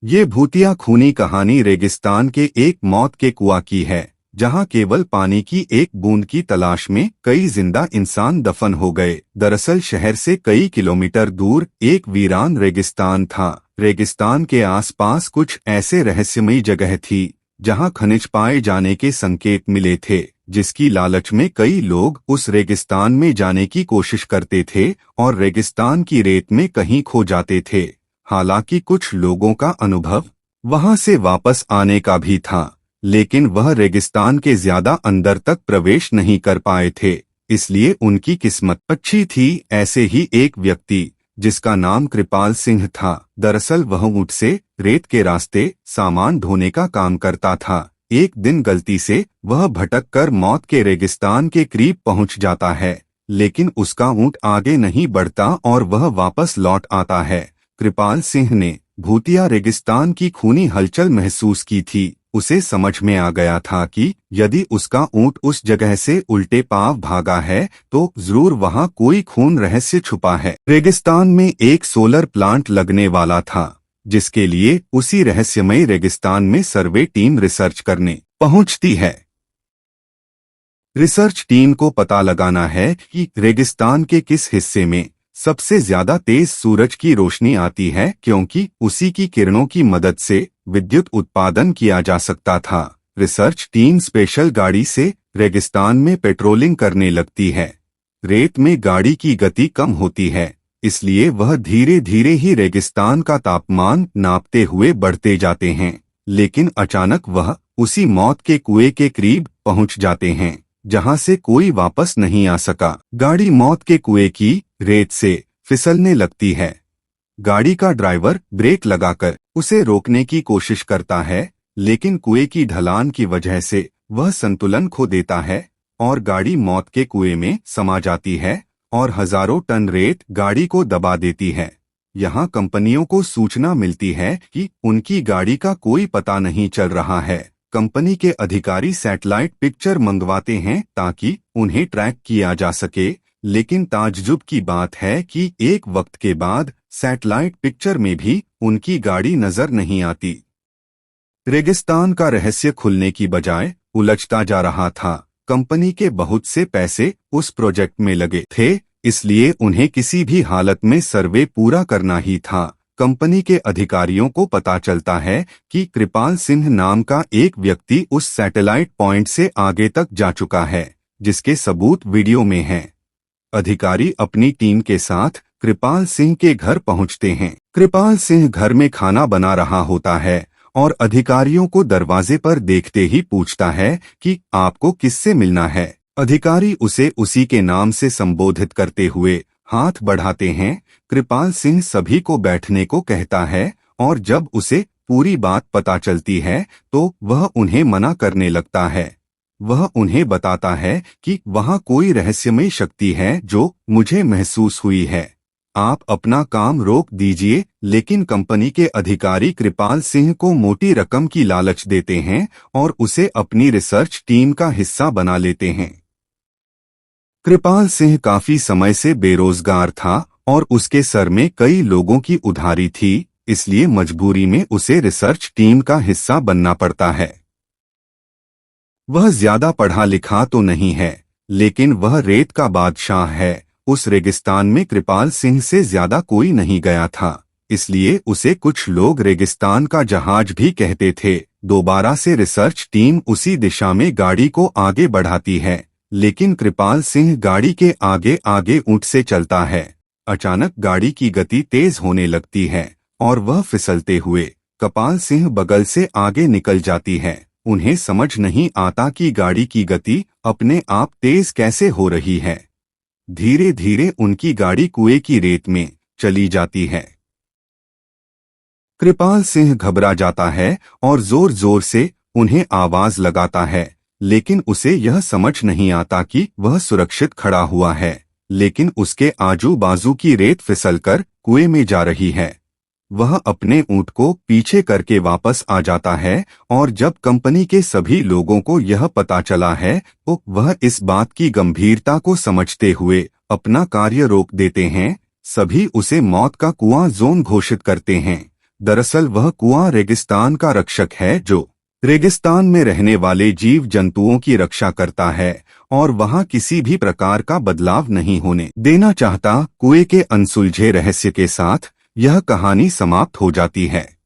ये भूतिया खूनी कहानी रेगिस्तान के एक मौत के कुआं की है, जहां केवल पानी की एक बूंद की तलाश में कई जिंदा इंसान दफन हो गए। दरअसल शहर से कई किलोमीटर दूर एक वीरान रेगिस्तान था। रेगिस्तान के आसपास कुछ ऐसे रहस्यमयी जगह थी जहां खनिज पाए जाने के संकेत मिले थे, जिसकी लालच में कई लोग उस रेगिस्तान में जाने की कोशिश करते थे और रेगिस्तान की रेत में कहीं खो जाते थे। हालांकि कुछ लोगों का अनुभव वहां से वापस आने का भी था, लेकिन वह रेगिस्तान के ज्यादा अंदर तक प्रवेश नहीं कर पाए थे, इसलिए उनकी किस्मत अच्छी थी। ऐसे ही एक व्यक्ति जिसका नाम कृपाल सिंह था, दरअसल वह ऊंट से रेत के रास्ते सामान ढोने का काम करता था। एक दिन गलती से वह भटक कर मौत के रेगिस्तान के करीब पहुंच जाता है, लेकिन उसका ऊंट आगे नहीं बढ़ता और वह वापस लौट आता है। कृपाल सिंह ने भूतिया रेगिस्तान की खूनी हलचल महसूस की थी। उसे समझ में आ गया था कि यदि उसका ऊंट उस जगह से उल्टे पांव भागा है तो जरूर वहां कोई खून रहस्य छुपा है। रेगिस्तान में एक सोलर प्लांट लगने वाला था, जिसके लिए उसी रहस्यमय रेगिस्तान में सर्वे टीम रिसर्च करने पहुंचती है। रिसर्च टीम को पता लगाना है कि रेगिस्तान के किस हिस्से में सबसे ज्यादा तेज सूरज की रोशनी आती है, क्योंकि उसी की किरणों की मदद से विद्युत उत्पादन किया जा सकता था। रिसर्च टीम स्पेशल गाड़ी से रेगिस्तान में पेट्रोलिंग करने लगती है। रेत में गाड़ी की गति कम होती है, इसलिए वह धीरे धीरे ही रेगिस्तान का तापमान नापते हुए बढ़ते जाते हैं। लेकिन अचानक वह उसी मौत के कुएं के करीब पहुंच जाते हैं, जहां से कोई वापस नहीं आ सका। गाड़ी मौत के कुएं की रेत से फिसलने लगती है। गाड़ी का ड्राइवर ब्रेक लगाकर उसे रोकने की कोशिश करता है, लेकिन कुएं की ढलान की वजह से वह संतुलन खो देता है और गाड़ी मौत के कुएं में समा जाती है और हजारों टन रेत गाड़ी को दबा देती है। यहाँ कंपनियों को सूचना मिलती है कि उनकी गाड़ी का कोई पता नहीं चल रहा है। कंपनी के अधिकारी सैटेलाइट पिक्चर मंगवाते हैं ताकि उन्हें ट्रैक किया जा सके, लेकिन ताज्जुब की बात है कि एक वक्त के बाद सैटेलाइट पिक्चर में भी उनकी गाड़ी नजर नहीं आती। रेगिस्तान का रहस्य खुलने की बजाय उलझता जा रहा था। कंपनी के बहुत से पैसे उस प्रोजेक्ट में लगे थे, इसलिए उन्हें किसी भी हालत में सर्वे पूरा करना ही था। कंपनी के अधिकारियों को पता चलता है कि कृपाल सिंह नाम का एक व्यक्ति उस सैटेलाइट पॉइंट से आगे तक जा चुका है, जिसके सबूत वीडियो में हैं। अधिकारी अपनी टीम के साथ कृपाल सिंह के घर पहुंचते हैं। कृपाल सिंह घर में खाना बना रहा होता है और अधिकारियों को दरवाजे पर देखते ही पूछता है कि आपको किससे मिलना है। अधिकारी उसे उसी के नाम से संबोधित करते हुए हाथ बढ़ाते हैं। कृपाल सिंह सभी को बैठने को कहता है और जब उसे पूरी बात पता चलती है तो वह उन्हें मना करने लगता है। वह उन्हें बताता है कि वहां कोई रहस्यमय शक्ति है जो मुझे महसूस हुई है। आप अपना काम रोक दीजिए, लेकिन कंपनी के अधिकारी कृपाल सिंह को मोटी रकम की लालच देते हैं और उसे अपनी रिसर्च टीम का हिस्सा बना लेते हैं। कृपाल सिंह काफी समय से बेरोजगार था और उसके सर में कई लोगों की उधारी थी, इसलिए मजबूरी में उसे रिसर्च टीम का हिस्सा बनना पड़ता है। वह ज्यादा पढ़ा लिखा तो नहीं है, लेकिन वह रेत का बादशाह है। उस रेगिस्तान में कृपाल सिंह से ज्यादा कोई नहीं गया था, इसलिए उसे कुछ लोग रेगिस्तान का जहाज भी कहते थे। दोबारा से रिसर्च टीम उसी दिशा में गाड़ी को आगे बढ़ाती है, लेकिन कृपाल सिंह गाड़ी के आगे आगे ऊंट से चलता है। अचानक गाड़ी की गति तेज होने लगती है और वह फिसलते हुए कृपाल सिंह बगल से आगे निकल जाती है। उन्हें समझ नहीं आता कि गाड़ी की गति अपने आप तेज कैसे हो रही है। धीरे धीरे उनकी गाड़ी कुएं की रेत में चली जाती है। कृपाल सिंह घबरा जाता है और जोर जोर से उन्हें आवाज लगाता है, लेकिन उसे यह समझ नहीं आता कि वह सुरक्षित खड़ा हुआ है, लेकिन उसके आजू बाजू की रेत फिसलकर कुएं में जा रही है। वह अपने ऊंट को पीछे करके वापस आ जाता है और जब कंपनी के सभी लोगों को यह पता चला है तो वह इस बात की गंभीरता को समझते हुए अपना कार्य रोक देते हैं। सभी उसे मौत का कुआं जोन घोषित करते हैं। दरअसल वह कुआं रेगिस्तान का रक्षक है जो रेगिस्तान में रहने वाले जीव जंतुओं की रक्षा करता है और वहां किसी भी प्रकार का बदलाव नहीं होने देना चाहता। कुएं के अनसुलझे रहस्य के साथ यह कहानी समाप्त हो जाती है।